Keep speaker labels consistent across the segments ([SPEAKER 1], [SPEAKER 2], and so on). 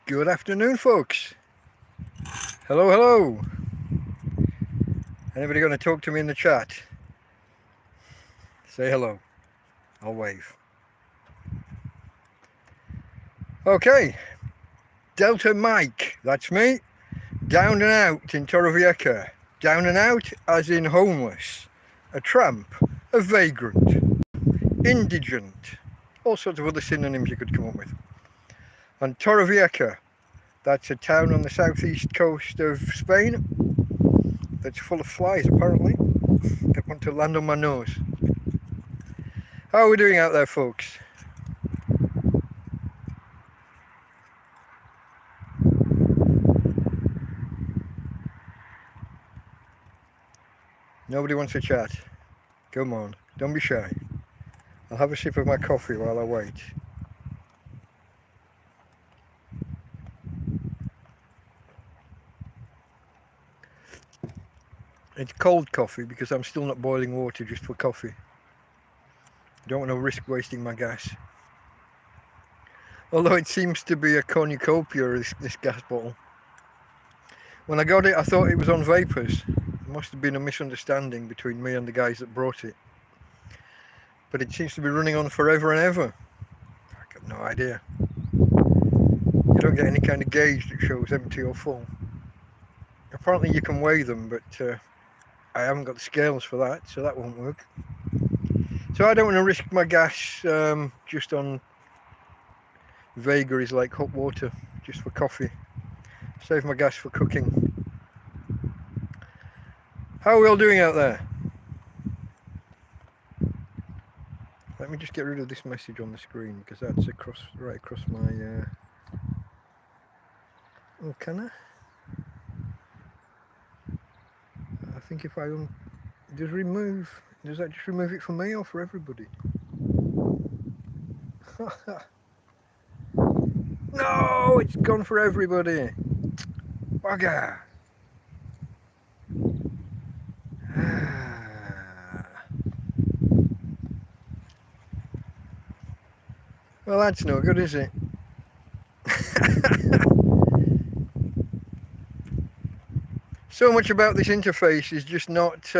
[SPEAKER 1] Good afternoon, folks. Hello, hello. Anybody going to talk to me in the chat? Say hello. I'll wave. Okay. Delta Mike, that's me. Down and out in Torrevieja. Down and out as in homeless. A tramp. A vagrant. Indigent. All sorts of other synonyms you could come up with. And Torrevieja, that's a town on the southeast coast of Spain that's full of flies, apparently. They want to land on my nose. How are we doing out there, folks? Nobody wants to chat. Come on, don't be shy. I'll have a sip of my coffee while I wait. It's cold coffee because I'm still not boiling water just for coffee. Don't want to risk wasting my gas. Although it seems to be a cornucopia, this gas bottle. When I got it, I thought it was on vapours. It must have been a misunderstanding between me and the guys that brought it. But it seems to be running on forever and ever. I got no idea. You don't get any kind of gauge that shows empty or full. Apparently you can weigh them, but I haven't got the scales for that, so that won't work. So I don't want to risk my gas just on vagaries like hot water, just for coffee. Save my gas for cooking. How are we all doing out there? Let me just get rid of this message on the screen because that's right across my... Oh, can I? I think if I does that just remove it for me or for everybody? No, it's gone for everybody. Bugger. Well, that's no good, is it? So much about this interface is just not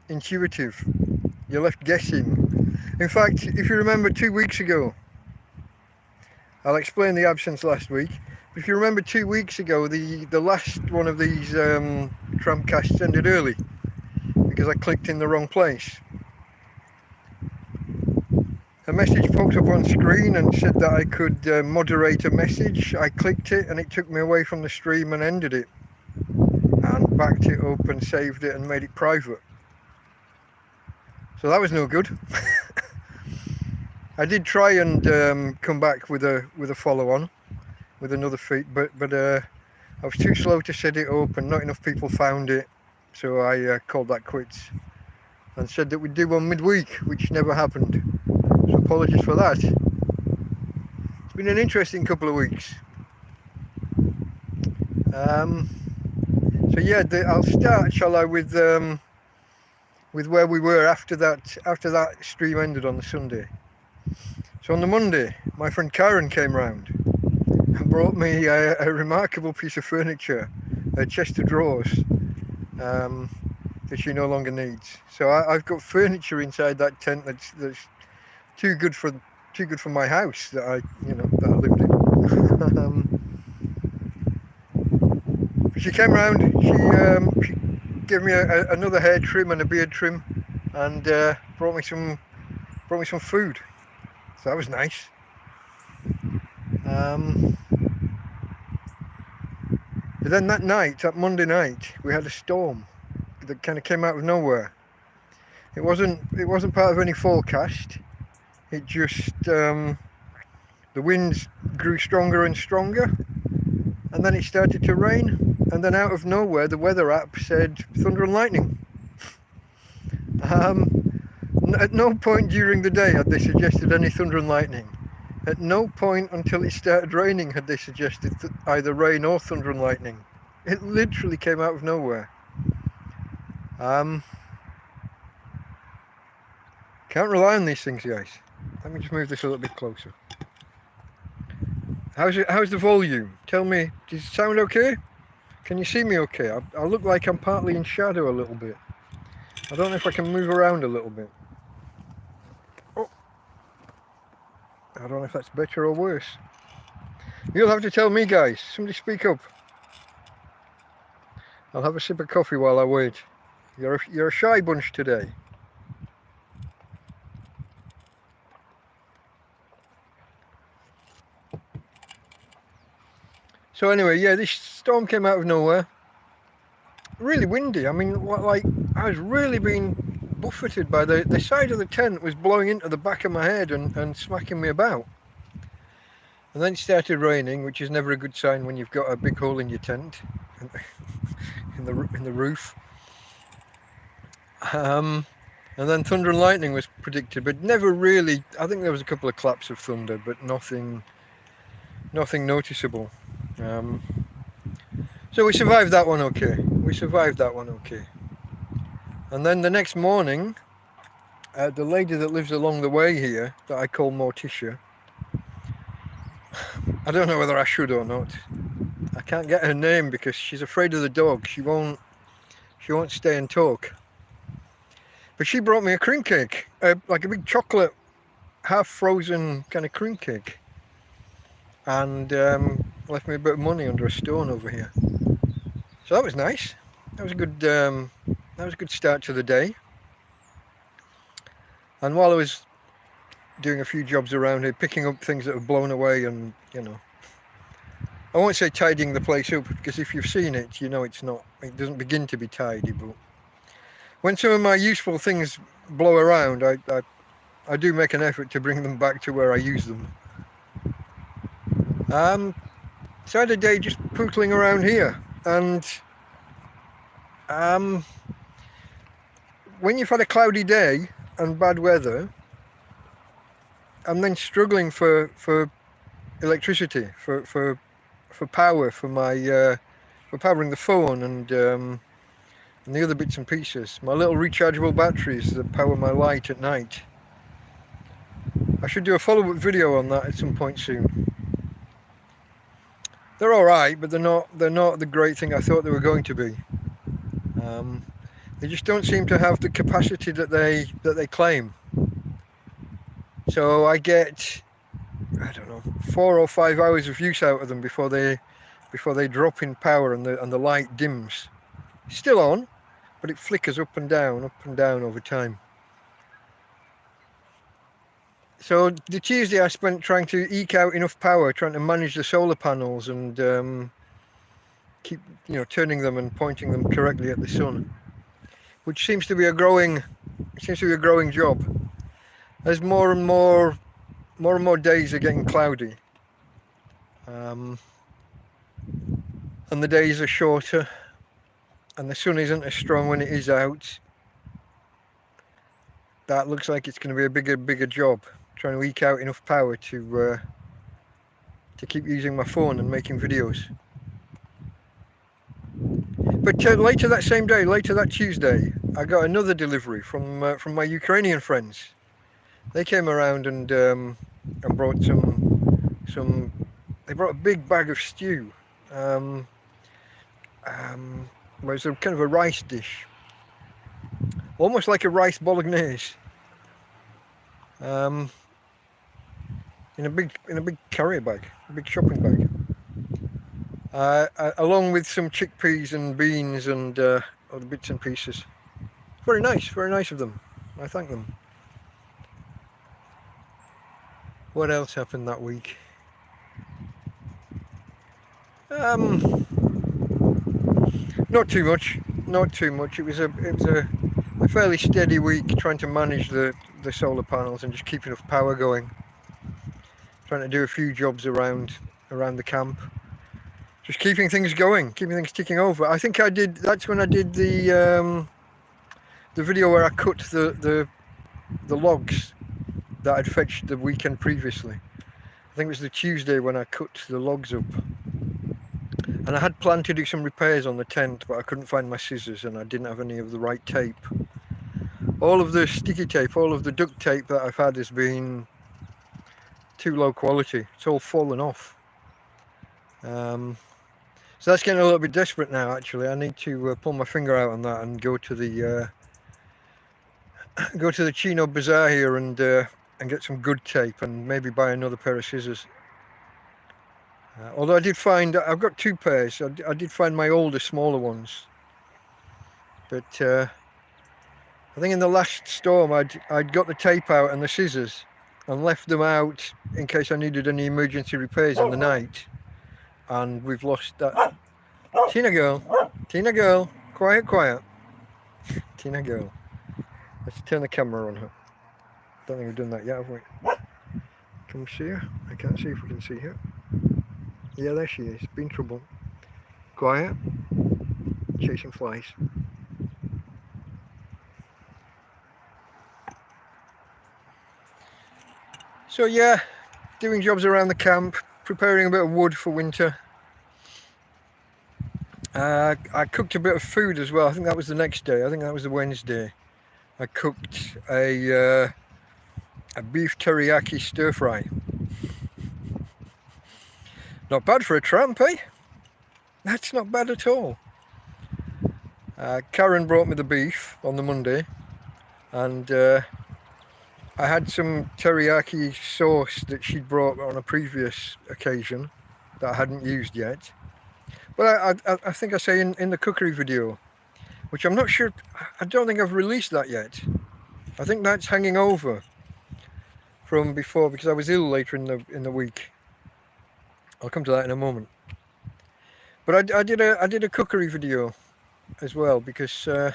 [SPEAKER 1] intuitive. You're left guessing. In fact, if you remember 2 weeks ago, I'll explain the absence last week. If you remember 2 weeks ago, the last one of these TrampCasts ended early because I clicked in the wrong place. A message popped up on screen and said that I could moderate a message. I clicked it and it took me away from the stream and ended it. And backed it up and saved it and made it private. So that was no good. I did try and come back with a follow-on, with another feed, but I was too slow to set it up and not enough people found it, so I called that quits and said that we'd do one midweek, which never happened. So apologies for that. It's been an interesting couple of weeks. So yeah, I'll start, shall I, with where we were after that stream ended on the Sunday. So on the Monday, my friend Karen came round and brought me a remarkable piece of furniture, a chest of drawers that she no longer needs. So I've got furniture inside that tent that's too good for my house that I lived in. She came round. She gave me another hair trim and a beard trim, and brought me some food. So that was nice. But then that Monday night, we had a storm that kind of came out of nowhere. It wasn't part of any forecast. It just the winds grew stronger and stronger, and then it started to rain. And then out of nowhere, the weather app said thunder and lightning. At no point during the day had they suggested any thunder and lightning. At no point until it started raining had they suggested either rain or thunder and lightning. It literally came out of nowhere. Can't rely on these things, guys. Let me just move this a little bit closer. How's the volume? Tell me, does it sound okay? Can you see me okay? I look like I'm partly in shadow a little bit. I don't know if I can move around a little bit. Oh, I don't know if that's better or worse. You'll have to tell me, guys. Somebody speak up. I'll have a sip of coffee while I wait. You're a shy bunch today. So anyway, yeah, this storm came out of nowhere. Really windy. I mean, like, I was really being buffeted by the side of the tent was blowing into the back of my head and smacking me about. And then it started raining, which is never a good sign when you've got a big hole in your tent, in the roof. And then thunder and lightning was predicted, but never really. I think there was a couple of claps of thunder, but nothing noticeable. So we survived that one okay. And then the next morning, the lady that lives along the way here, that I call Morticia, I don't know whether I should or not. I can't get her name because she's afraid of the dog. She won't stay and talk. But she brought me a cream cake, like a big chocolate, half-frozen kind of cream cake, and left me a bit of money under a stone over here. So that was nice. That was a good start to the day. And while I was doing a few jobs around here, picking up things that have blown away, and I won't say tidying the place up, because if you've seen it, you know it doesn't begin to be tidy. But when some of my useful things blow around, I do make an effort to bring them back to where I use them. So I had a day just pootling around here, and when you've had a cloudy day and bad weather, I'm then struggling for electricity, for power, for powering the phone and the other bits and pieces. My little rechargeable batteries that power my light at night. I should do a follow-up video on that at some point soon. They're all right, but they're not the great thing I thought they were going to be. They just don't seem to have the capacity that they claim. So I get, I don't know, 4 or 5 hours of use out of them before they drop in power and the light dims. It's still on, but it flickers up and down over time. So the Tuesday I spent trying to eke out enough power, trying to manage the solar panels and keep turning them and pointing them correctly at the sun, which seems to be a growing job. As more and more days are getting cloudy, and the days are shorter, and the sun isn't as strong when it is out. That looks like it's going to be a bigger job, trying to eke out enough power to keep using my phone and making videos. But later that same day, later that Tuesday, I got another delivery from my Ukrainian friends. They came around and brought some. They brought a big bag of stew. It was a kind of a rice dish, almost like a rice bolognese. In a big carrier bag, a big shopping bag. Along with some chickpeas and beans and other bits and pieces. Very nice of them. I thank them. What else happened that week? Not too much. It was a fairly steady week, trying to manage the solar panels and just keep enough power going. Trying to do a few jobs around the camp. Just keeping things going, keeping things ticking over. I think that's when I did the video where I cut the logs that I'd fetched the weekend previously. I think it was the Tuesday when I cut the logs up. And I had planned to do some repairs on the tent, but I couldn't find my scissors and I didn't have any of the right tape. All of the sticky tape, all of the duct tape that I've had has been too low quality. It's all fallen off. So that's getting a little bit desperate now, actually. I need to pull my finger out on that and go to the Chino Bazaar here and get some good tape and maybe buy another pair of scissors. Although I did find, I've got 2 pairs. I did find my older, smaller ones. But I think in the last storm I'd got the tape out and the scissors and left them out in case I needed any emergency repairs in the night. And we've lost that. Tina girl, quiet, quiet. Tina girl. Let's turn the camera on her. Don't think we've done that yet, have we? Can we see her? I can't see if we can see her. Yeah, there she is. Been trouble. Quiet. Chasing flies. So yeah, doing jobs around the camp, preparing a bit of wood for winter. I cooked a bit of food as well. I think that was the next day. I think that was the Wednesday. I cooked a beef teriyaki stir fry. Not bad for a tramp, eh? That's not bad at all. Karen brought me the beef on the Monday, and I had some teriyaki sauce that she'd brought on a previous occasion that I hadn't used yet. But I think I say in the cookery video, which I'm not sure, I don't think I've released that yet. I think that's hanging over from before because I was ill later in the week. I'll come to that in a moment. But I did a cookery video as well because I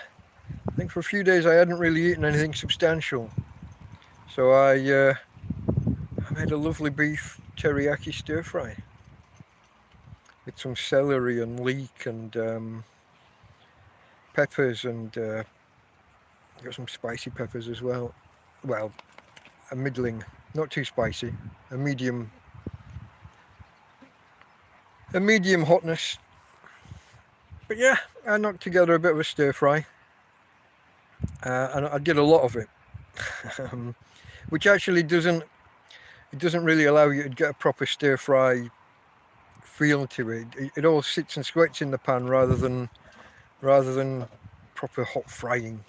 [SPEAKER 1] think for a few days I hadn't really eaten anything substantial. So I made a lovely beef teriyaki stir fry with some celery and leek and peppers and got some spicy peppers as well. Well, a middling, not too spicy, a medium hotness. But yeah, I knocked together a bit of a stir fry, and I did a lot of it, which actually doesn't really allow you to get a proper stir fry feel to it. It all sits and sweats in the pan rather than proper hot frying.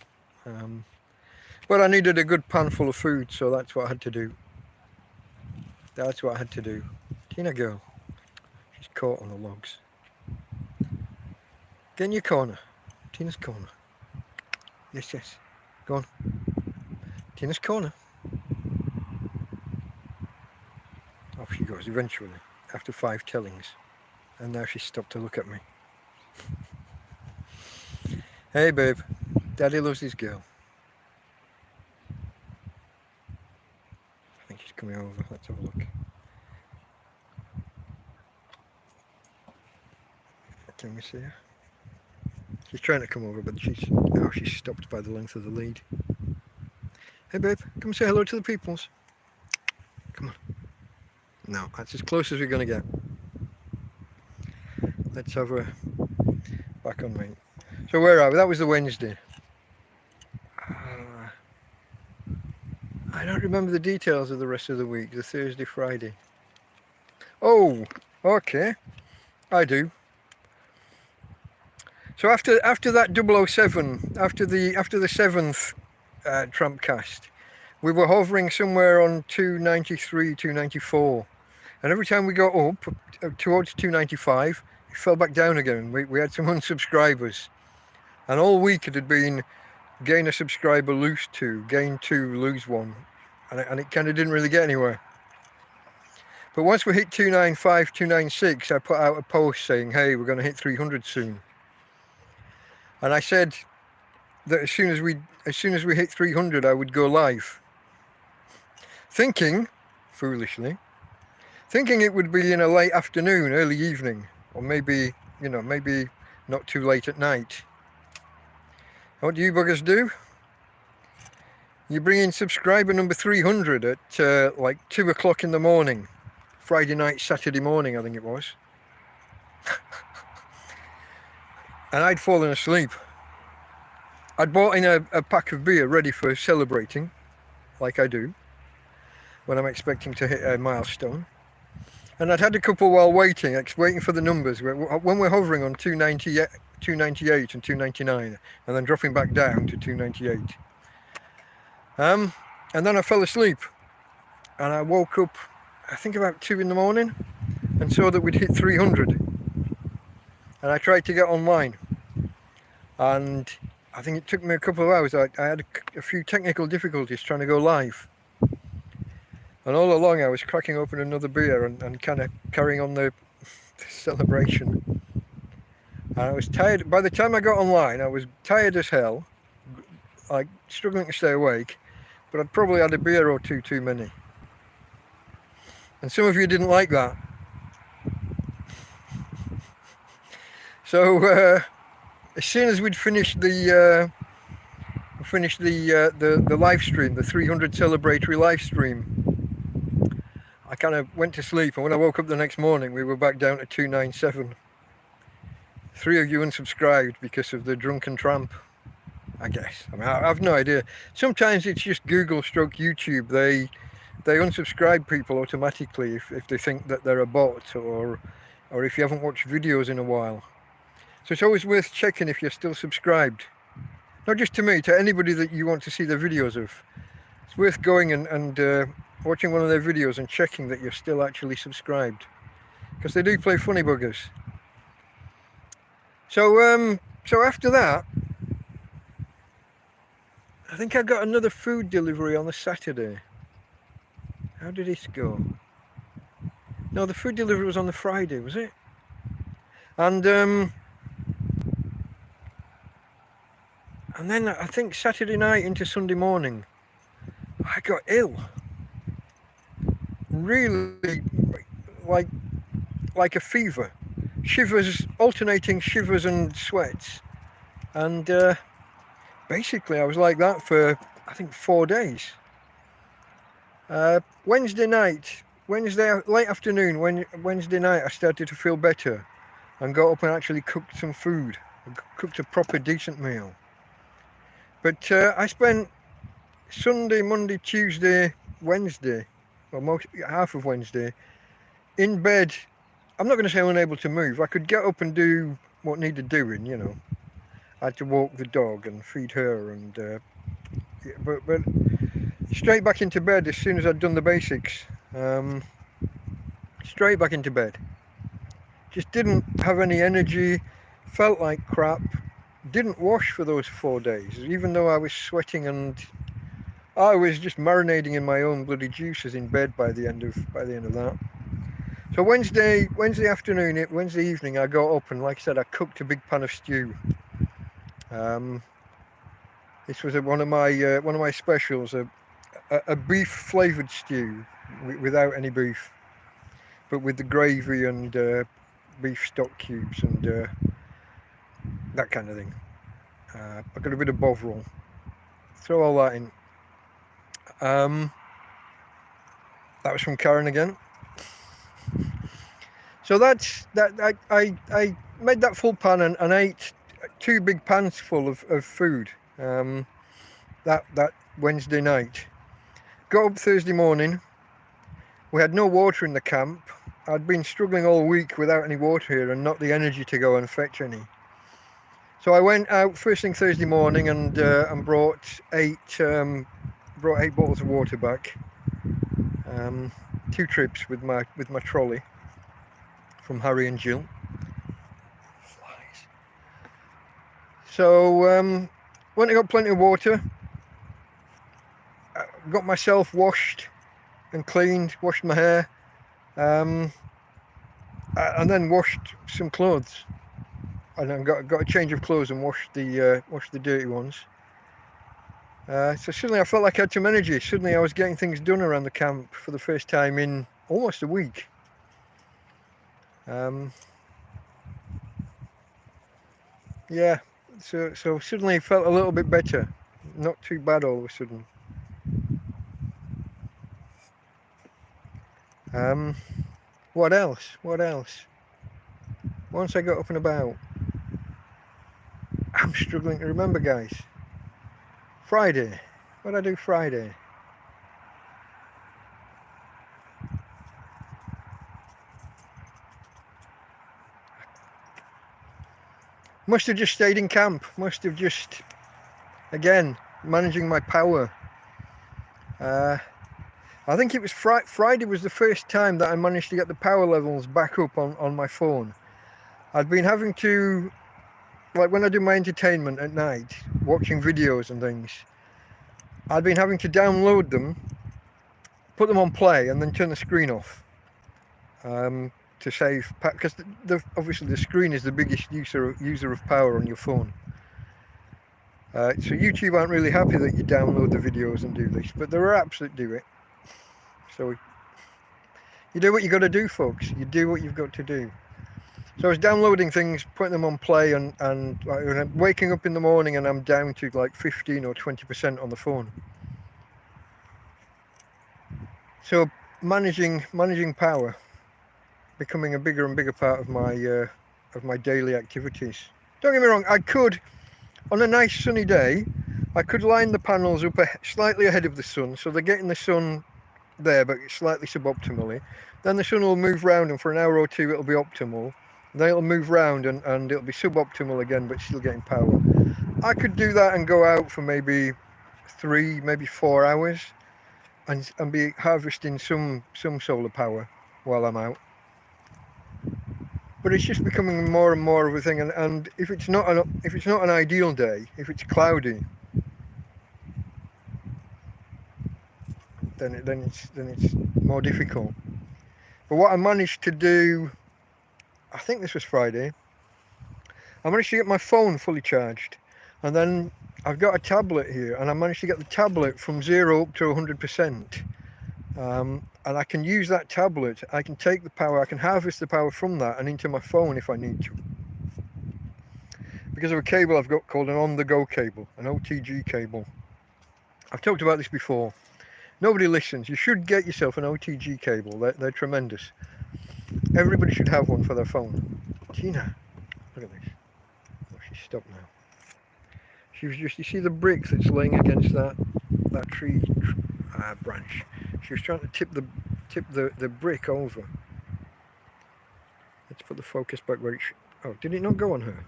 [SPEAKER 1] But I needed a good pan full of food, so that's what I had to do. Tina girl, she's caught on the logs. Get in your corner. Tina's corner. Yes. Go on. Tina's corner. Off she goes eventually, after 5 tellings. And now she's stopped to look at me. Hey babe, Daddy loves his girl. I think she's coming over. Let's have a look. Can we see her? She's trying to come over, but she's stopped by the length of the lead. Hey babe, come say hello to the peoples. Come on. No, that's as close as we're going to get. Let's have her back on me. So where are we? That was the Wednesday. I don't remember the details of the rest of the week, the Thursday, Friday. Oh, okay. I do. So after that 007, after the 7th TrampCast, we were hovering somewhere on 293, 294. And every time we got up towards 295, it fell back down again. We had some unsubscribers. And all week it had been gain a subscriber, lose 2, gain 2, lose 1. And it kind of didn't really get anywhere. But once we hit 295, 296, I put out a post saying, hey, we're going to hit 300 soon. And I said that as soon as we hit 300, I would go live. Foolishly, thinking it would be in a late afternoon, early evening, or maybe not too late at night. What do you buggers do? You bring in subscriber number 300 at like 2 o'clock in the morning, Friday night, Saturday morning, I think it was. And I'd fallen asleep. I'd bought in a pack of beer ready for celebrating, like I do, when I'm expecting to hit a milestone. And I'd had a couple while waiting for the numbers. When we're hovering on 298 and 299, and then dropping back down to 298. And then I fell asleep, and I woke up, I think about 2 in the morning, and saw that we'd hit 300. And I tried to get online, and I think it took me a couple of hours. I had a few technical difficulties trying to go live. And all along I was cracking open another beer and kind of carrying on the celebration. And I was tired. By the time I got online, I was tired as hell, like struggling to stay awake, but I'd probably had a beer or two too many. And some of you didn't like that. So as soon as we'd finished the live stream, the 300 celebratory live stream, I kind of went to sleep, and when I woke up the next morning, we were back down to 297. 3 of you unsubscribed because of the drunken tramp, I guess. I mean, I have no idea. Sometimes it's just Google stroke YouTube. They unsubscribe people automatically if they think that they're a bot, or if you haven't watched videos in a while. So it's always worth checking if you're still subscribed. Not just to me, to anybody that you want to see the videos of. It's worth going and watching one of their videos and checking that you're still actually subscribed, because they do play funny buggers. So after that, I think I got another food delivery on the Saturday. How did it go? No, the food delivery was on the Friday, was it? And then I think Saturday night into Sunday morning, I got ill. Really, like a fever. Shivers, alternating shivers and sweats. And basically I was like that for, I think, 4 days. Wednesday late afternoon, Wednesday night, I started to feel better and got up and actually cooked some food. I cooked a proper decent meal. But I spent Sunday, Monday, Tuesday, Wednesday, well, half of Wednesday, in bed. I'm not going to say unable to move. I could get up and do what needed doing, you know. I had to walk the dog and feed her, and but straight back into bed as soon as I'd done the basics. Straight back into bed. Just didn't have any energy, felt like crap. Didn't wash for those 4 days, even though I was sweating and I was just marinating in my own bloody juices in bed by the end of that. So Wednesday afternoon, Wednesday evening, I got up and, like I said, I cooked a big pan of stew. This was one of my specials, a beef flavoured stew without any beef, but with the gravy and beef stock cubes and that kind of thing. I got a bit of bovril. Throw all that in. That was from Karen again. So that's that. I made that full pan and ate 2 big pans full of food. That Wednesday night. Got up Thursday morning. We had no water in the camp. I'd been struggling all week without any water here and not the energy to go and fetch any. So I went out first thing Thursday morning and brought 8 bottles of water back. 2 trips with my trolley from Harry and Jill. Flies. So went and got plenty of water. Got myself washed and cleaned, washed my hair, and then washed some clothes. And then got a change of clothes and washed the dirty ones. So suddenly I felt like I had some energy. Suddenly I was getting things done around the camp for the first time in almost a week. Yeah, so suddenly it felt a little bit better. Not too bad all of a sudden. What else? Once I got up and about, I'm struggling to remember, guys. Friday. What did I do Friday? Must have just stayed in camp. Must have just, again, managing my power. I think it was Friday was the first time that I managed to get the power levels back up on my phone. I'd been having to, like when I do my entertainment at night, watching videos and things, I'd been having to download them, put them on play, and then turn the screen off to save, because obviously the screen is the biggest user of power on your phone. So YouTube aren't really happy that you download the videos and do this, but there are apps that do it. So you do what you got to do, folks. You do what you've got to do. So I was downloading things, putting them on play, and I'm waking up in the morning and I'm down to like 15 or 20% on the phone. So managing power, becoming a bigger and bigger part of my daily activities. Don't get me wrong, I could, on a nice sunny day, I could line the panels up slightly ahead of the sun, so they're getting the sun there, but slightly suboptimally. Then the sun will move round, and for an hour or two it'll be optimal. Then it'll move round and it'll be suboptimal again, but still getting power. I could do that and go out for maybe 3, maybe 4 hours and be harvesting some solar power while I'm out. But it's just becoming more and more of a thing, and if it's not an ideal day, if it's cloudy, then it's more difficult. But what I managed to do, I think this was Friday, I managed to get my phone fully charged, and then I've got a tablet here, and I managed to get the tablet from 0 up to 100%. And I can use that tablet, I can take the power, I can harvest the power from that and into my phone if I need to. Because of a cable I've got called an on-the-go cable, an OTG cable. I've talked about this before. Nobody listens. You should get yourself an OTG cable. They're tremendous. Everybody should have one for their phone. Tina, look at this. Oh, she's stopped now. She was just, you see the brick that's laying against that tree branch. She was trying to tip the brick over. Let's put the focus back where it should. Oh, did it not go on her?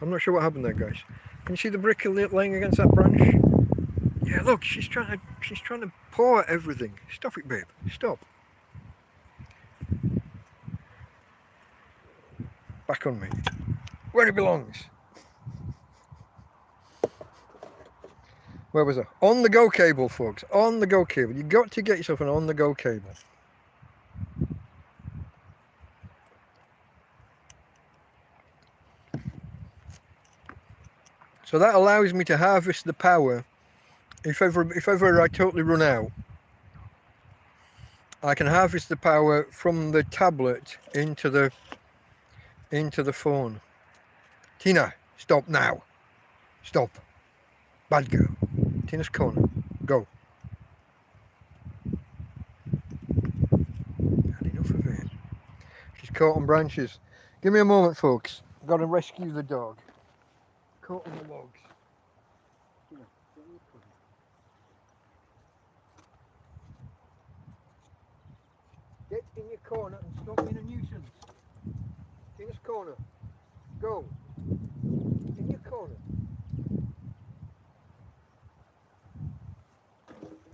[SPEAKER 1] I'm not sure what happened there, guys. Can you see the brick laying against that branch? Yeah, look, she's trying to pour everything. Stop it, babe. Stop. Back on me. Where it belongs. Where was I? On-the-go cable, folks. On-the-go cable. You've got to get yourself an on-the-go cable. So that allows me to harvest the power. If ever I totally run out, I can harvest the power from the tablet into the phone. Tina, stop now. Stop. Bad girl. Tina's corner. Go. Had enough of it. She's caught on branches. Give me a moment, folks. I've got to rescue the dog. Caught on the logs. Tina, get in your corner. Get in your corner and stop being a nuisance. Tina's corner. Go. In your corner.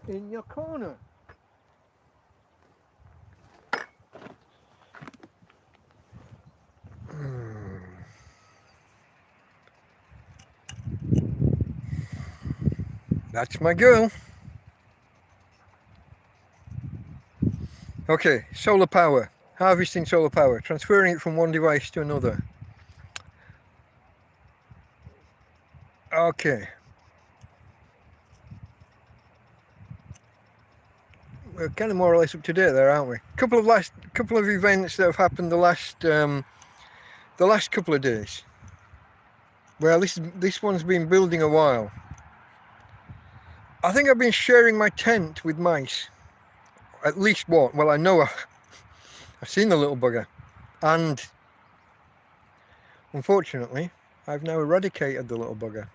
[SPEAKER 1] In your corner. That's my girl. Okay, solar power. Harvesting solar power. Transferring it from one device to another. Okay. We're kind of more or less up to date there, aren't we? Couple of events that have happened the last couple of days. Well, this one's been building a while. I think I've been sharing my tent with mice. At least one. Well, I know I've seen the little bugger, and unfortunately, I've now eradicated the little bugger.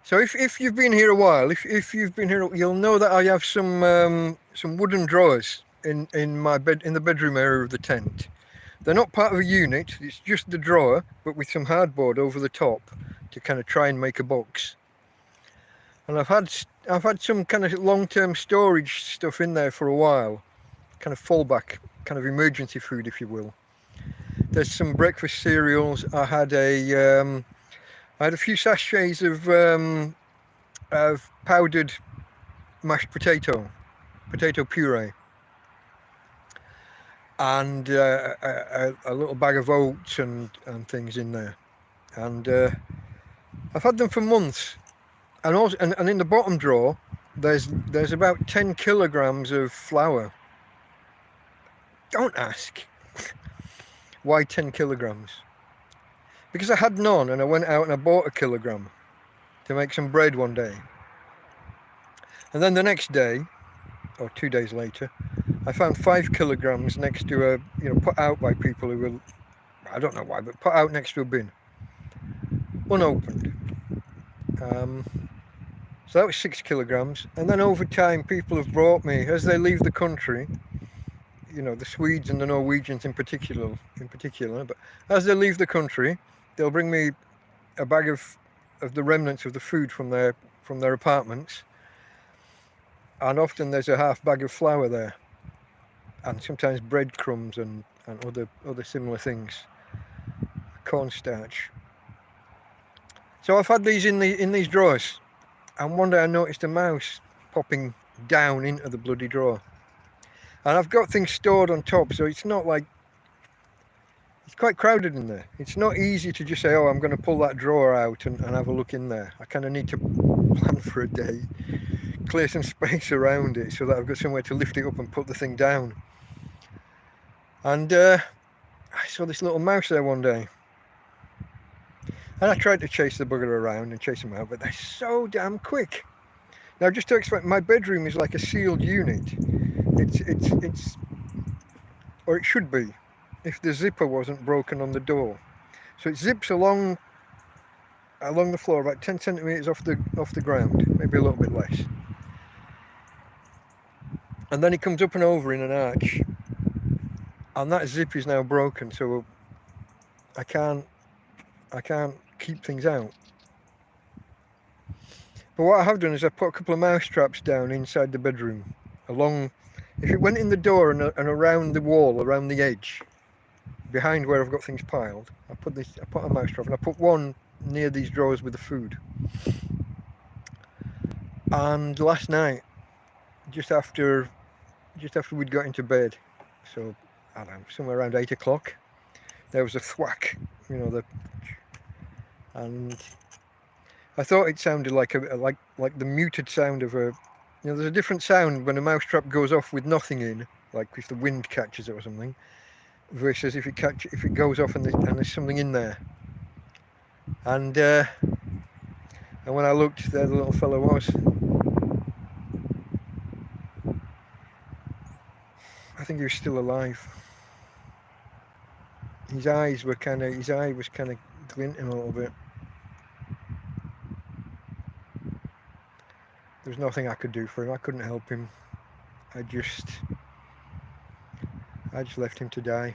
[SPEAKER 1] So if you've been here a while, if you've been here, you'll know that I have some wooden drawers in my bed, in the bedroom area of the tent. They're not part of a unit. It's just the drawer, but with some hardboard over the top to kind of try and make a box. And I've had some kind of long-term storage stuff in there for a while, kind of fallback, kind of emergency food, if you will. There's some breakfast cereals. I had a few sachets of powdered mashed potato puree, and a little bag of oats and things in there. And I've had them for months. And also, and in the bottom drawer, there's about 10 kilograms of flour. Don't ask why 10 kilograms. Because I had none, and I went out and I bought a kilogram to make some bread one day. And then the next day, or 2 days later, I found 5 kilograms next to put out by people who were, I don't know why, but put out next to a bin, unopened. So that was 6 kilograms. And then over time, people have brought me, as they leave the country, the Swedes and the Norwegians in particular, but as they leave the country, they'll bring me a bag of the remnants of the food from their apartments. And often there's a half bag of flour there. And sometimes breadcrumbs and other similar things. Cornstarch. So I've had these in these drawers. And one day I noticed a mouse popping down into the bloody drawer. And I've got things stored on top, so it's not like... It's quite crowded in there. It's not easy to just say, oh, I'm going to pull that drawer out and have a look in there. I kind of need to plan for a day, clear some space around it so that I've got somewhere to lift it up and put the thing down. And I saw this little mouse there one day. And I tried to chase the bugger around and chase him out, but they're so damn quick. Now, just to explain, my bedroom is like a sealed unit. It's or it should be, if the zipper wasn't broken on the door. So it zips along the floor about 10 centimeters off the ground, maybe a little bit less. And then it comes up and over in an arch. And that zip is now broken, so I can't keep things out. But what I have done is I've put a couple of mouse traps down inside the bedroom, if it went in the door and around the wall, around the edge, behind where I've got things piled, I put a mouse trap, and I put one near these drawers with the food. And last night, just after we'd got into bed, so I don't know, somewhere around 8 o'clock, there was a thwack, and I thought it sounded like the muted sound of a, there's a different sound when a mousetrap goes off with nothing in, like if the wind catches it or something, versus if it goes off and there's something in there. And when I looked, there the little fellow was. I think he was still alive. His eye was kind of glinting a little bit. There was nothing I could do for him. I couldn't help him. I just left him to die.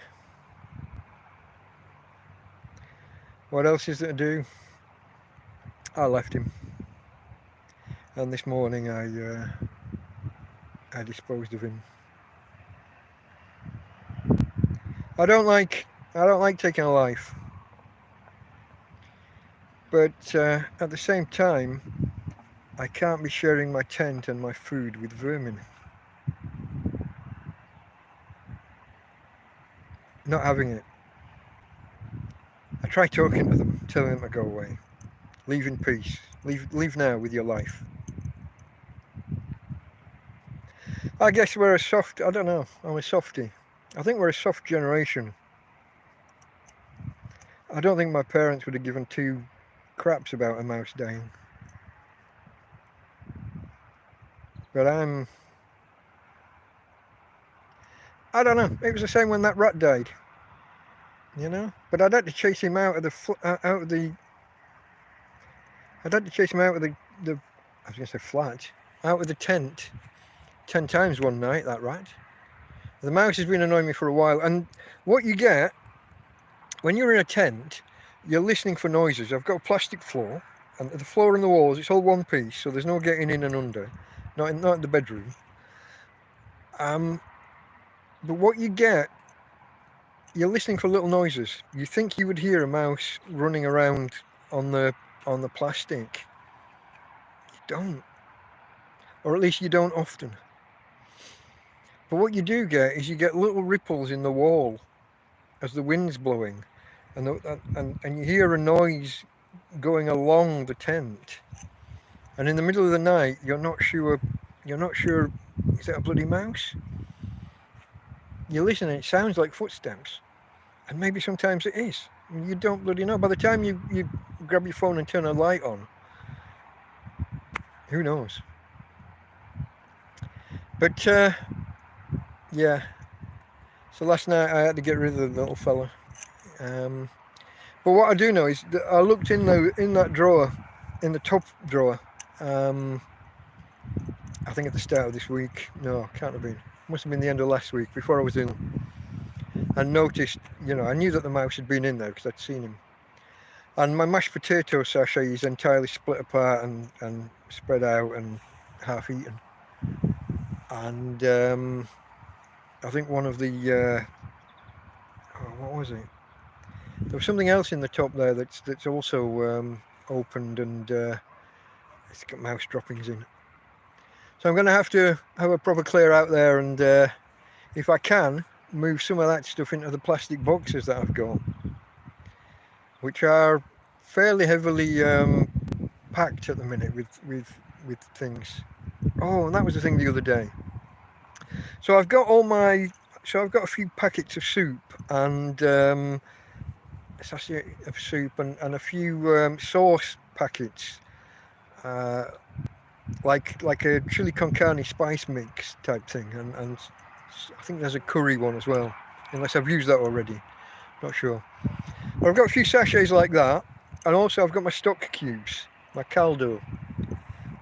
[SPEAKER 1] What else is there to do? I left him. And this morning I disposed of him. I don't like taking a life. But at the same time, I can't be sharing my tent and my food with vermin. Not having it. I try talking to them, telling them to go away. Leave in peace. Leave now with your life. I guess we're I don't know, I'm a softie. I think we're a soft generation. I don't think my parents would have given two craps about a mouse dying. But I don't know, it was the same when that rat died. But I'd had to chase him out of the flat, I was going to say flat, out of the tent 10 times one night, that rat. The mouse has been annoying me for a while, and what you get when you're in a tent, you're listening for noises. I've got a plastic floor, and the floor and the walls, it's all one piece, so there's no getting in and under, not in the bedroom. But what you get, you're listening for little noises. You think you would hear a mouse running around on the plastic. You don't, or at least you don't often. But what you do get is you get little ripples in the wall as the wind's blowing, and you hear a noise going along the tent. And in the middle of the night, you're not sure. Is that a bloody mouse? You listen, and it sounds like footsteps, and maybe sometimes it is. You don't bloody know. By the time you grab your phone and turn a light on, who knows? But yeah. So last night I had to get rid of the little fella. But what I do know is that I looked in that drawer, in the top drawer. I think at the start of this week. No, can't have been. Must have been the end of last week, before I was ill. And noticed, I knew that the mouse had been in there because I'd seen him. And my mashed potato sachet is entirely split apart and spread out and half eaten. And I think one of the what was it? There was something else in the top there that's also opened, and it's got mouse droppings in. So I'm going to have a proper clear out there, and if I can, move some of that stuff into the plastic boxes that I've got, which are fairly heavily packed at the minute with things. Oh, and that was the thing the other day. So I've got a few packets of soup and sachet of soup and a few sauce packets, like a chili con carne spice mix type thing, and I think there's a curry one as well, unless I've used that already, not sure. But I've got a few sachets like that, and also I've got my stock cubes, my caldo,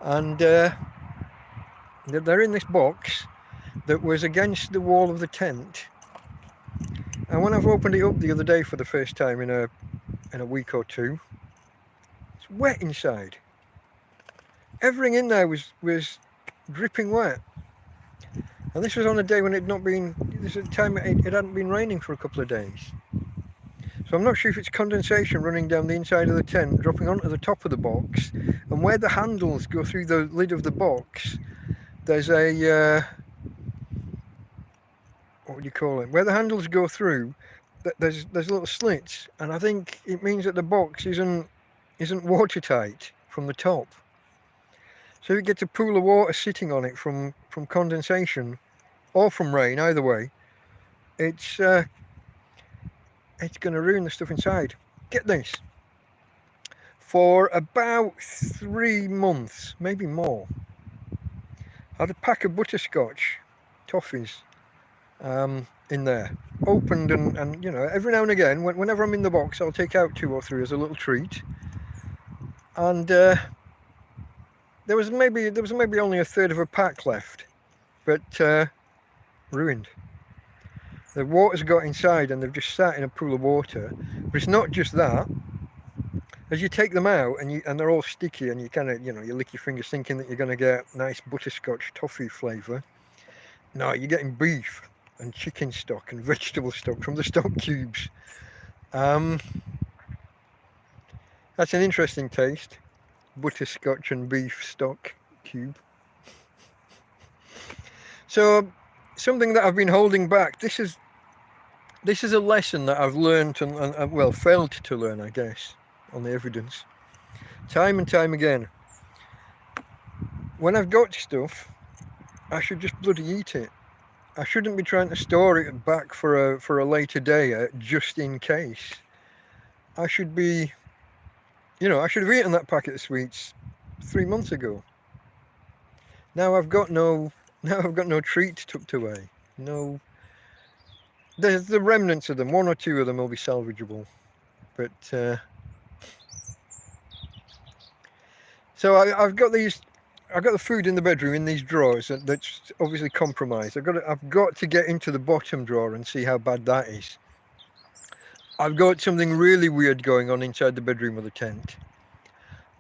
[SPEAKER 1] and they're in this box that was against the wall of the tent. And when I've opened it up the other day for the first time in a week or two, it's wet inside. Everything in there was dripping wet. And this was on a day when it hadn't been raining for a couple of days. So I'm not sure if it's condensation running down the inside of the tent, dropping onto the top of the box, and where the handles go through the lid of the box, there's a what would you call it? Where the handles go through, there's little slits, and I think it means that the box isn't watertight from the top. So you get a pool of water sitting on it from condensation or from rain, either way. It's going to ruin the stuff inside. Get this. For about 3 months, maybe more, I had a pack of butterscotch toffees in there, opened, and every now and again, whenever I'm in the box, I'll take out 2 or 3 as a little treat. And there was maybe only a third of a pack left, but ruined. The water's got inside, and they've just sat in a pool of water. But it's not just that. As you take them out, and they're all sticky, and you kind of you lick your fingers thinking that you're going to get nice butterscotch toffee flavour. No, you're getting beef and chicken stock and vegetable stock from the stock cubes. That's an interesting taste. Butterscotch and beef stock cube. So something that I've been holding back. This is a lesson that I've learned and failed to learn, I guess, on the evidence, time and time again. When I've got stuff, I should just bloody eat it. I shouldn't be trying to store it back for a later day, just in case. I should be, I should have eaten that packet of sweets 3 months ago. Now I've got no treats tucked away. No, there's the remnants of them. 1 or 2 of them will be salvageable, but so I've got these the food in the bedroom in these drawers that's obviously compromised. I've got to get into the bottom drawer and see how bad that is. I've got something really weird going on inside the bedroom of the tent,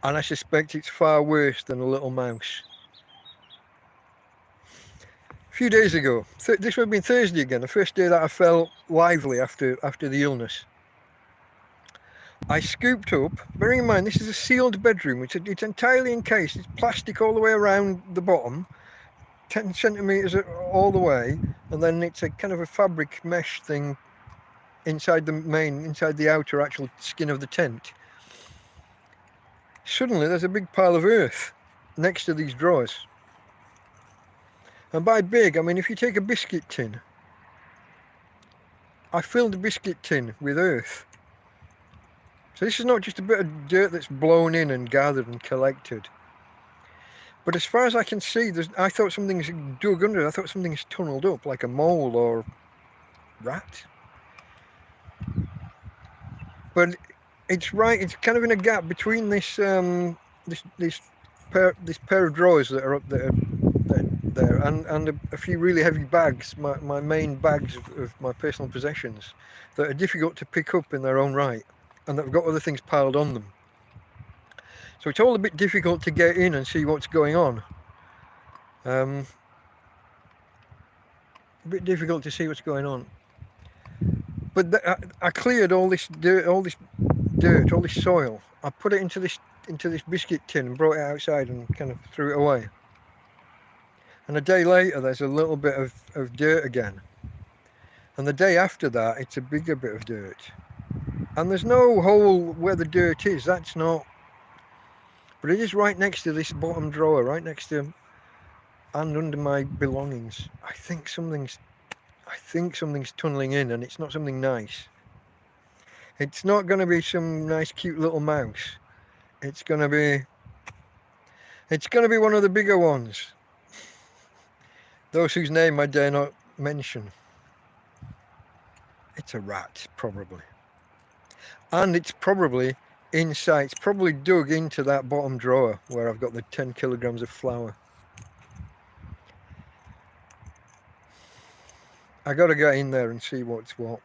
[SPEAKER 1] and I suspect it's far worse than a little mouse. A few days ago, this would have been Thursday again, the first day that I felt lively after the illness. I scooped up, bearing in mind this is a sealed bedroom, it's entirely encased, it's plastic all the way around the bottom, 10 centimetres all the way, and then it's a kind of a fabric mesh thing inside the outer actual skin of the tent. Suddenly there's a big pile of earth next to these drawers. And by big, I mean if you take a biscuit tin, I filled the biscuit tin with earth. So this is not just a bit of dirt that's blown in and gathered and collected. But as far as I can see, I thought something's dug under it. I thought something's tunneled up, like a mole or rat. But it's kind of in a gap between this pair of drawers that are up there and a few really heavy bags, my main bags of my personal possessions, that are difficult to pick up in their own right, and that have got other things piled on them. So it's all a bit difficult to get in and see what's going on. A bit difficult to see what's going on. But I cleared all this dirt, all this soil. I put it into this biscuit tin and brought it outside and kind of threw it away. And a day later, there's a little bit of dirt again. And the day after that, it's a bigger bit of dirt. And there's no hole where the dirt is. That's not. But it is right next to this bottom drawer, right next to and under my belongings. I think something's tunneling in, and it's not something nice. It's not going to be some nice, cute little mouse. It's going to be one of the bigger ones. Those whose name I dare not mention. It's a rat, probably. And it's probably inside, it's probably dug into that bottom drawer where I've got the 10 kilograms of flour. I got to get in there and see what's what.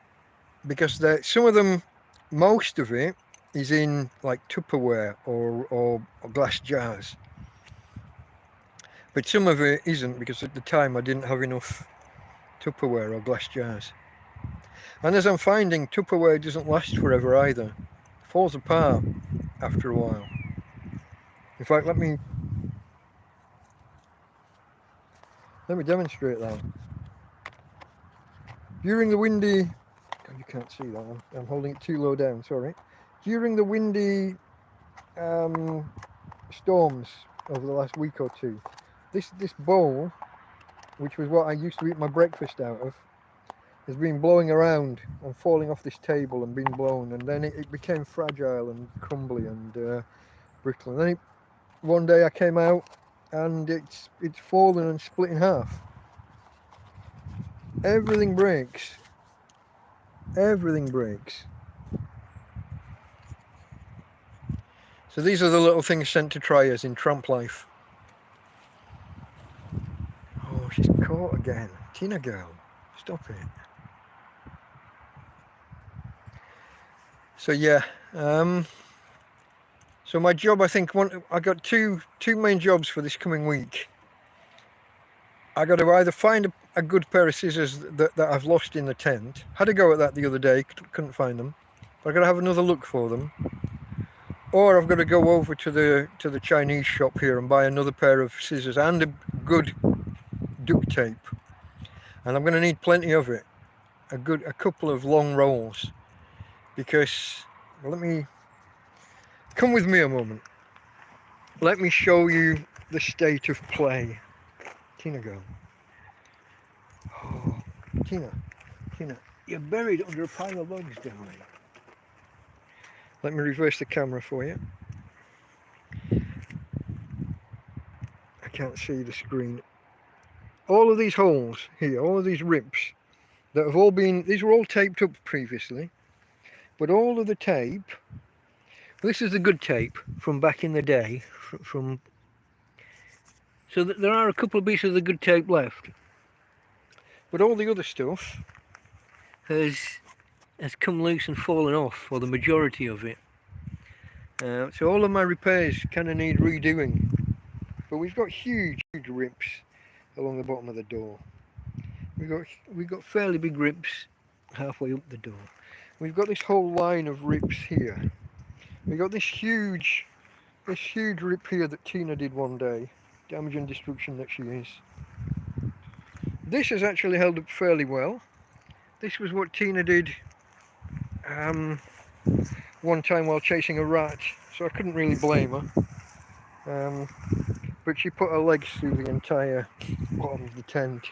[SPEAKER 1] Because some of them, most of it, is in like Tupperware or glass jars. But some of it isn't, because at the time I didn't have enough Tupperware or glass jars. And as I'm finding, Tupperware doesn't last forever either. It falls apart after a while. In fact, let me demonstrate that. During the windy, God, you can't see that one. I'm holding it too low down, sorry. During the windy storms over the last week or two, this bowl, which was what I used to eat my breakfast out of, has been blowing around and falling off this table and being blown, and then it became fragile and crumbly and brittle. And then one day I came out and it's fallen and split in half. Everything breaks. Everything breaks. So these are the little things sent to try us in Tramp life. Oh, she's caught again. Tina girl, stop it. So yeah, so my job, I think, I got two main jobs for this coming week. I got to either find a good pair of scissors that I've lost in the tent. Had a go at that the other day, couldn't find them. But I've got to have another look for them. Or I've got to go over to the Chinese shop here and buy another pair of scissors and a good duct tape. And I'm going to need plenty of it. A couple of long rolls. Because, well, come with me a moment. Let me show you the state of play. Tina girl. Oh, Tina, you're buried under a pile of logs down there. Let me reverse the camera for you. I can't see the screen. All of these holes here, all of these rips that have all been, these were all taped up previously, but all of the tape, this is the good tape from back in the day, from So that there are a couple of pieces of the good tape left, but all the other stuff has come loose and fallen off, or the majority of it. So all of my repairs kind of need redoing, but we've got huge rips along the bottom of the door. We've got fairly big rips halfway up the door. We've got this whole line of rips here. We've got this huge rip here that Tina did one day. Damage and destruction that she is. This has actually held up fairly well. This was what Tina did one time while chasing a rat, so I couldn't really blame her. But she put her legs through the entire bottom of the tent.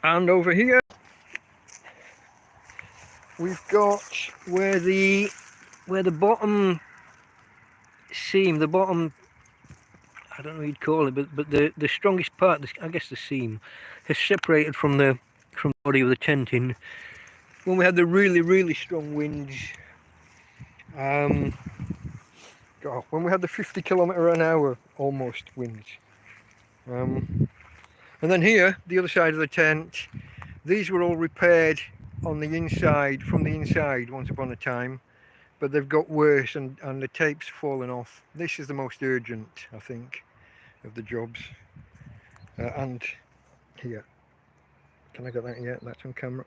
[SPEAKER 1] And over here we've got where the bottom seam, the bottom, I don't know what you'd call it, but the strongest part, I guess the seam, has separated from the body of the tent in when we had the really strong winds. When we had the 50 km/h almost winds. And then here, the other side of the tent, these were all repaired on the inside, from the inside once upon a time, but they've got worse and the tape's fallen off. This is the most urgent, I think, of the jobs. And here, can I get that yet? That's on camera.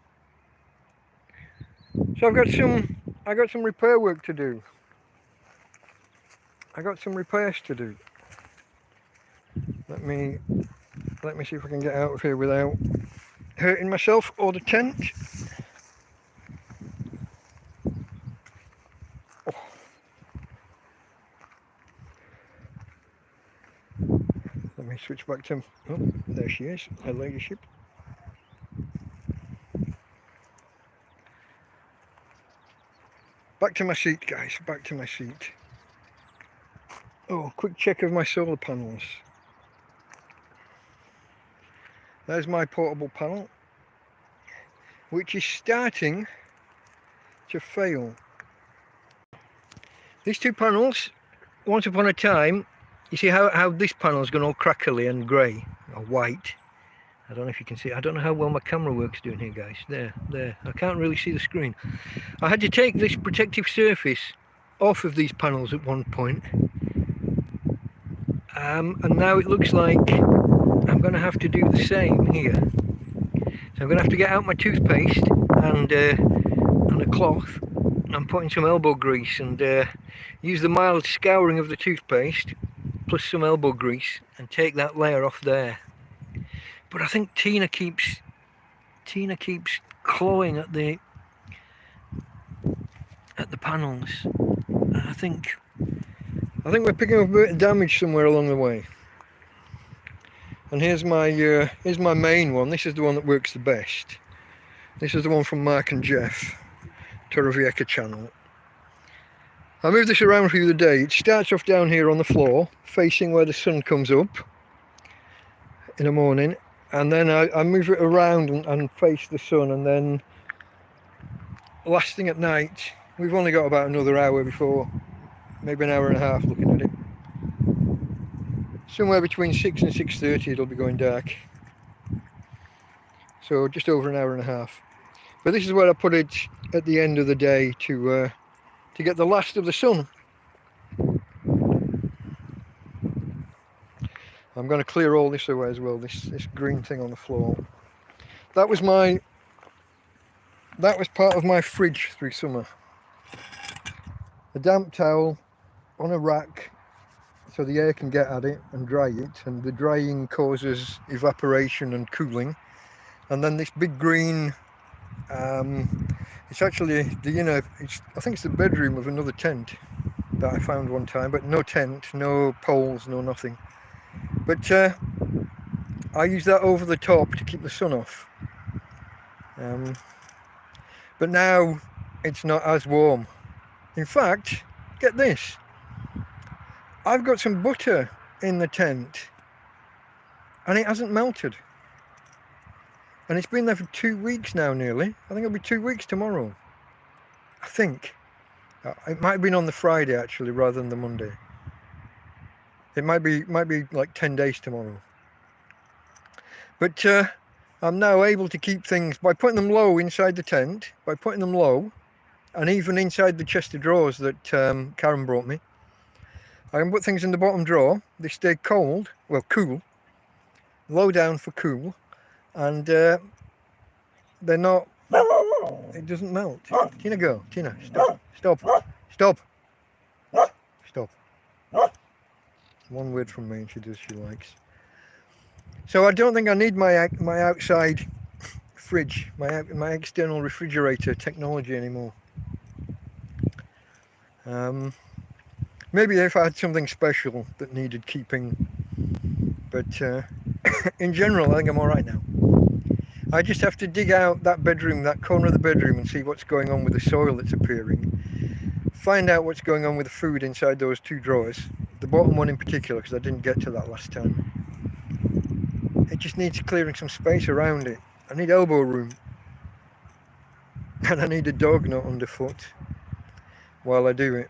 [SPEAKER 1] So I got some repair work to do. I got some repairs to do. Let me see if I can get out of here without hurting myself or the tent. Oh. Let me switch back to, oh, there she is, her ladyship. Back to my seat, guys, back to my seat. Oh, quick check of my solar panels. There's my portable panel, which is starting to fail. These two panels, once upon a time, you see how this panel's gone all crackly and grey, or white. I don't know if you can see it. I don't know how well my camera works doing here, guys. There. I can't really see the screen. I had to take this protective surface off of these panels at one point. And now it looks like I'm going to have to do the same here. So I'm going to have to get out my toothpaste and a cloth and put in some elbow grease and use the mild scouring of the toothpaste plus some elbow grease and take that layer off there. But I think Tina keeps clawing at the panels. I think we're picking up a bit of damage somewhere along the way. And here's my main one. This is the one that works the best. This is the one from Mark and Jeff, Torrevieja channel. I moved this around for you the day. It starts off down here on the floor, facing where the sun comes up in the morning, and then I move it around and face the sun, and then last thing at night, we've only got about another hour before, maybe an hour and a half looking at it. Somewhere between 6 and 6:30 it'll be going dark. So just over an hour and a half. But this is where I put it at the end of the day to get the last of the sun. I'm going to clear all this away as well, this green thing on the floor. That was part of my fridge through summer. A damp towel on a rack so the air can get at it and dry it, and the drying causes evaporation and cooling. And then this big green, it's actually I think it's the bedroom of another tent that I found one time, but no tent, no poles, no nothing. But I use that over the top to keep the sun off. But now it's not as warm. In fact, get this. I've got some butter in the tent and it hasn't melted. And it's been there for 2 weeks now nearly. I think it'll be 2 weeks tomorrow. I think. It might have been on the Friday actually rather than the Monday. It might be like 10 days tomorrow. But I'm now able to keep things by putting them low inside the tent, by putting them low, and even inside the chest of drawers that Karen brought me. I can put things in the bottom drawer. They stay cold, well, cool, low down for cool, and they're not. It doesn't melt. Tina, go. Tina, stop. Stop. Stop. Stop. One word from me and she does she likes. So I don't think I need my outside fridge, my external refrigerator technology anymore. Maybe if I had something special that needed keeping, but in general I think I'm alright now. I just have to dig out that bedroom, that corner of the bedroom, and see what's going on with the soil that's appearing. Find out what's going on with the food inside those two drawers, the bottom one in particular, because I didn't get to that last time. It just needs clearing some space around it. I need elbow room. And I need a dog not underfoot while I do it.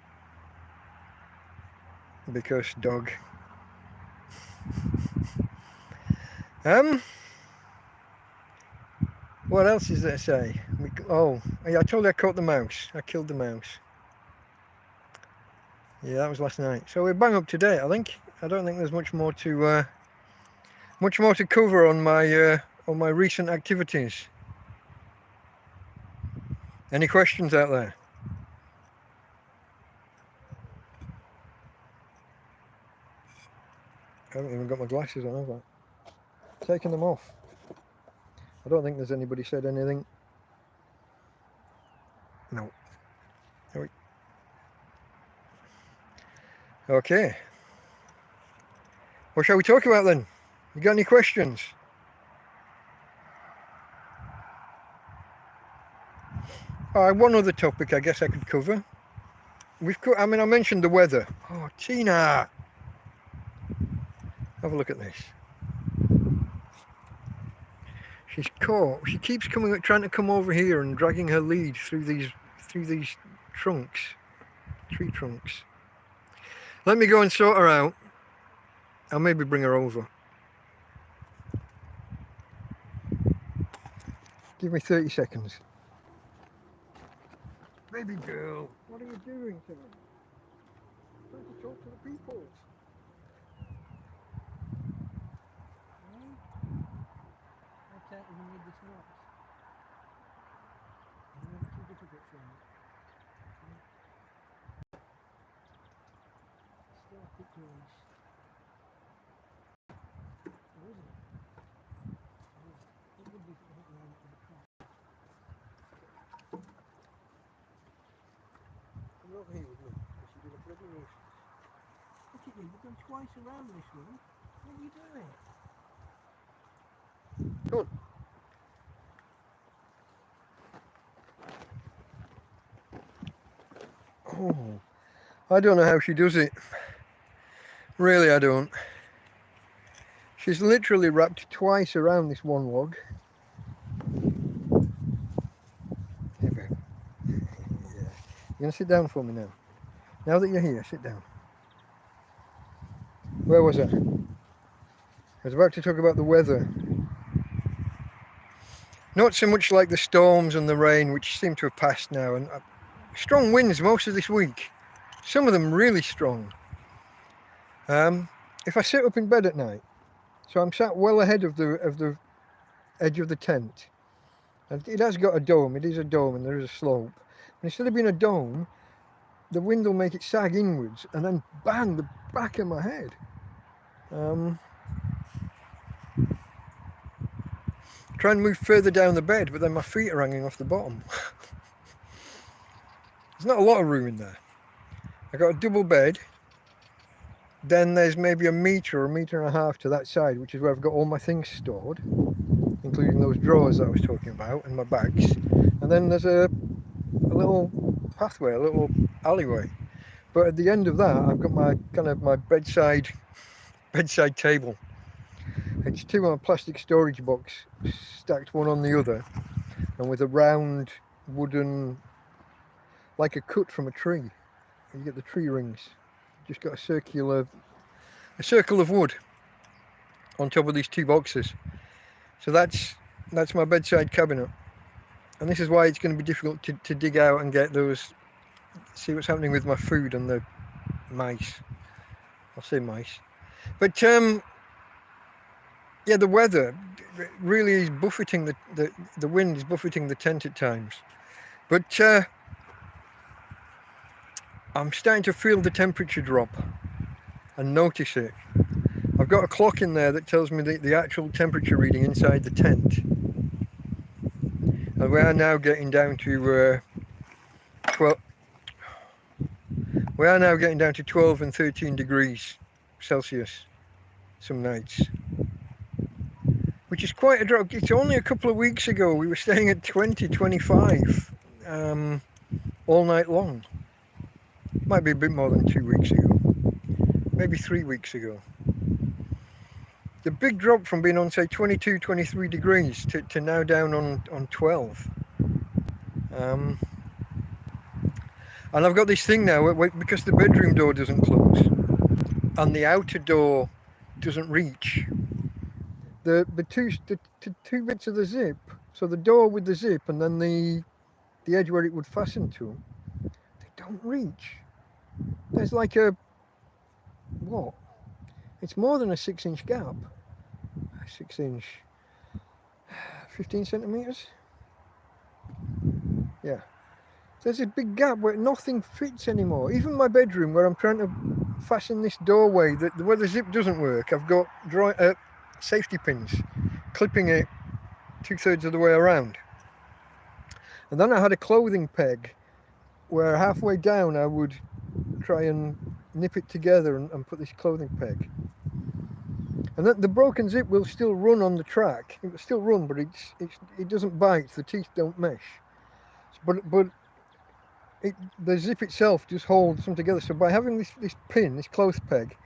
[SPEAKER 1] Because dog. What else is there to say? Oh, yeah, I told you I caught the mouse. I killed the mouse. Yeah, that was last night. So we're bang up to date, I think. I don't think there's much more to cover on my recent activities. Any questions out there? I haven't even got my glasses on, have I? Taking them off. I don't think there's anybody said anything. No. Okay. What shall we talk about then? You got any questions? One other topic I guess I could cover. I mentioned the weather. Oh, Tina! Have a look at this. She's caught. She keeps trying to come over here and dragging her lead through these trunks, tree trunks. Let me go and sort her out. I'll maybe bring her over. Give me 30 seconds. Baby girl, what are you doing to me? I'm trying to talk to the people. I can't even read this note. It's too difficult for me. Still a quick noise. Where is it? What would be if I hit the car? Come over here with me. Because you did a bloody nuisance. Look at you, you've done twice around this one. What are you doing? Come on. Oh, I don't know how she does it. Really, I don't. She's literally wrapped twice around this one log. Hey, babe. Yeah. You're going to sit down for me now. Now that you're here, sit down. Where was I? I was about to talk about the weather. Not so much like the storms and the rain, which seem to have passed now, and strong winds most of this week. Some of them really strong. If I sit up in bed at night, so I'm sat well ahead of the edge of the tent, and it has got a dome. It is a dome, and there is a slope. But instead of being a dome, the wind will make it sag inwards, and then bang the back of my head. Try and move further down the bed, but then my feet are hanging off the bottom. There's not a lot of room in there. I got a double bed. Then there's maybe a metre or a metre and a half to that side, which is where I've got all my things stored, including those drawers that I was talking about and my bags. And then there's a little pathway, a little alleyway. But at the end of that, I've got my bedside table. It's two on a plastic storage box, stacked one on the other, and with a round wooden, like a cut from a tree. You get the tree rings. Just got a circular a circle of wood on top of these 2 boxes. So that's my bedside cabinet, and this is why it's going to be difficult to dig out and get those, see what's happening with my food and the mice. I'll say mice. But yeah, the weather really is buffeting, the wind is buffeting the tent at times. But I'm starting to feel the temperature drop and notice it. I've got a clock in there that tells me the actual temperature reading inside the tent. And we are now getting down to 12. We are now getting down to 12 and 13 degrees Celsius some nights, which is quite a drop. It's only a couple of weeks ago we were staying at 20, 25 all night long. Might be a bit more than 2 weeks ago, maybe 3 weeks ago. The big drop from being on, say, 22, 23 degrees to now down on 12. And I've got this thing now, because the bedroom door doesn't close and the outer door doesn't reach. The two bits of the zip, so the door with the zip and then the edge where it would fasten to, they don't reach. There's like a, what? It's more than a 6-inch gap. 6-inch, 15 centimeters. Yeah. There's a big gap where nothing fits anymore. Even my bedroom, where I'm trying to fasten this doorway, where the zip doesn't work, I've got safety pins clipping it 2/3 of the way around. And then I had a clothing peg where halfway down I would try and nip it together and put this clothing peg. And the broken zip will still run on the track. It will still run, but it doesn't bite. The teeth don't mesh. But the zip itself just holds them together. So by having this pin, this clothes peg,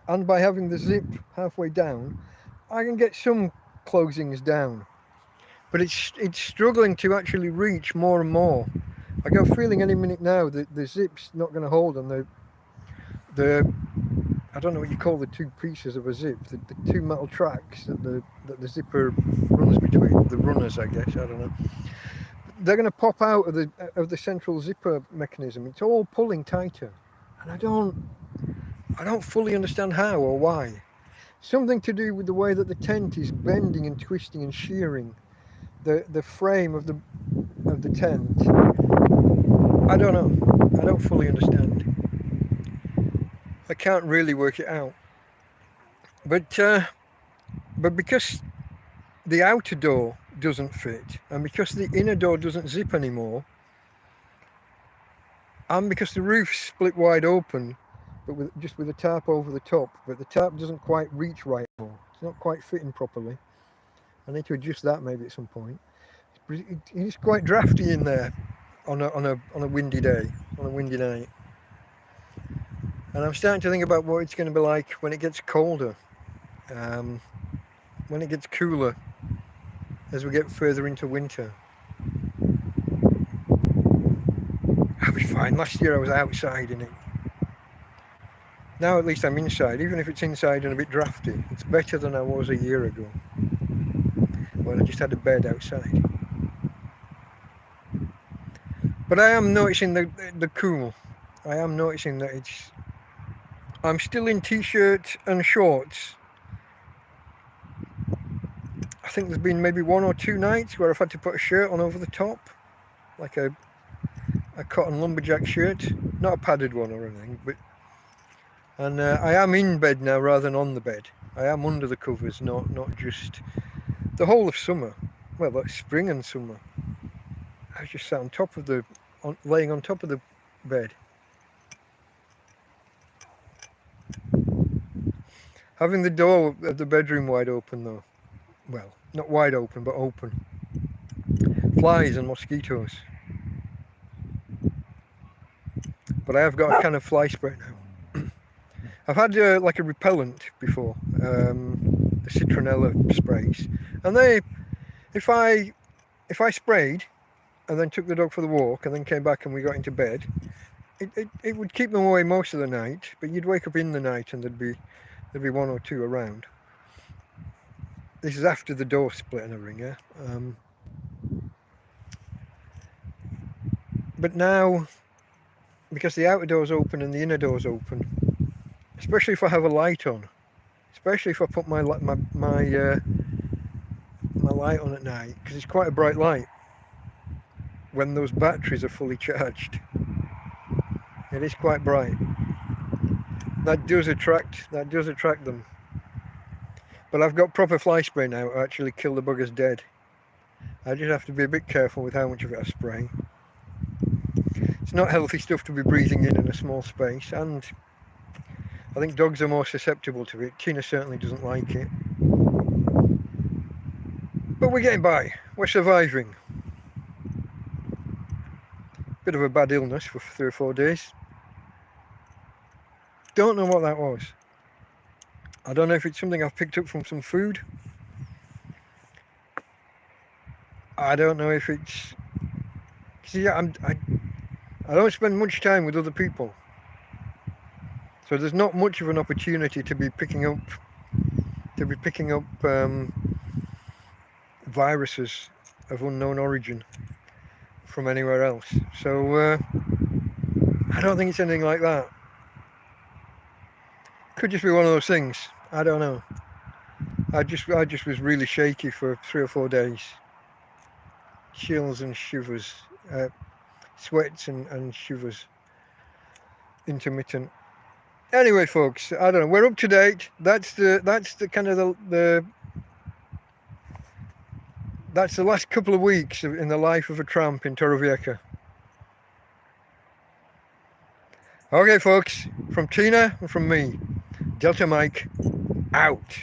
[SPEAKER 1] and by having the zip halfway down, I can get some closings down. But it's struggling to actually reach more and more. I got a feeling any minute now that the zip's not going to hold on the I don't know what you call the 2 pieces of a zip, the 2 metal tracks that the zipper runs between, the runners, I guess, I don't know. They're going to pop out of the central zipper mechanism. It's all pulling tighter, and I don't fully understand how or why. Something to do with the way that the tent is bending and twisting and shearing the frame of the tent. I don't know. I don't fully understand. I can't really work it out. But because the outer door doesn't fit, and because the inner door doesn't zip anymore, and because the roof's split wide open, but just with a tarp over the top, but the tarp doesn't quite reach right anymore. It's not quite fitting properly. I need to adjust that maybe at some point. It's quite drafty in there on a windy day, on a windy night. And I'm starting to think about what it's going to be like when it gets colder, when it gets cooler, as we get further into winter. I'll be fine. Last year I was outside in it. Now at least I'm inside, even if it's inside and a bit drafty. It's better than I was a year ago, when I just had a bed outside. But I am noticing the cool. I am noticing that I'm still in t-shirt and shorts. I think there's been maybe 1 or 2 nights where I've had to put a shirt on over the top, like a cotton lumberjack shirt, not a padded one or anything. And I am in bed now rather than on the bed. I am under the covers, not just the whole of summer. Well, like spring and summer. I was just sat on top of laying on top of the bed. Having the door of the bedroom wide open though, well, not wide open, but open. Flies and mosquitoes. But I have got a can of fly spray now. I've had like a repellent before, the citronella sprays, and if I sprayed and then took the dog for the walk and then came back and we got into bed, it would keep them away most of the night, but you'd wake up in the night and there'd be There'll be one or two around. This is after the door split and everything, yeah? But now, because the outer door's open and the inner door's open, especially if I have a light on, especially if I put my light on at night, because it's quite a bright light when those batteries are fully charged. It is quite bright. That does attract them. But I've got proper fly spray now to actually kill the buggers dead. I just have to be a bit careful with how much of it I spray. It's not healthy stuff to be breathing in a small space, and I think dogs are more susceptible to it. Tina certainly doesn't like it. But we're getting by. We're surviving. Bit of a bad illness for 3 or 4 days. Don't know what that was. I don't know if it's something I've picked up from some food. I don't know if it's... See, I don't spend much time with other people. So there's not much of an opportunity to be picking up viruses of unknown origin from anywhere else. So I don't think it's anything like that. Could just be one of those things. I don't know. I just was really shaky for 3 or 4 days. Chills and shivers, sweats and shivers, intermittent. Anyway, folks, I don't know. We're up to date. That's the kind of that's the last couple of weeks in the life of a tramp in Torrevieja. Okay, folks, from Tina and from me, Delta Mike, out.